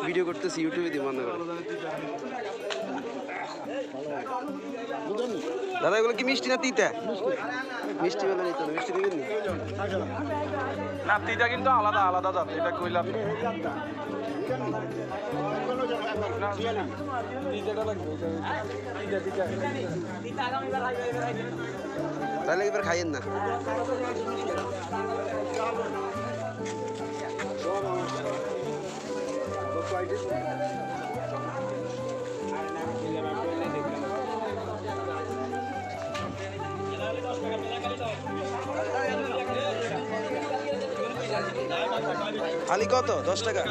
Video করতেছি, ইউটিউবে দিয়ে বন্ধ করে। দাদা এগুলো কি মিষ্টি না তিতা? মিষ্টি বলে নিতে হবে, মিষ্টি দিবেন না, তিতা কিন্তু আলাদা আলাদা জাত, এটা কইলাম তাহলে এবার খাইয়েন না। খালি কত? 10 টাকা।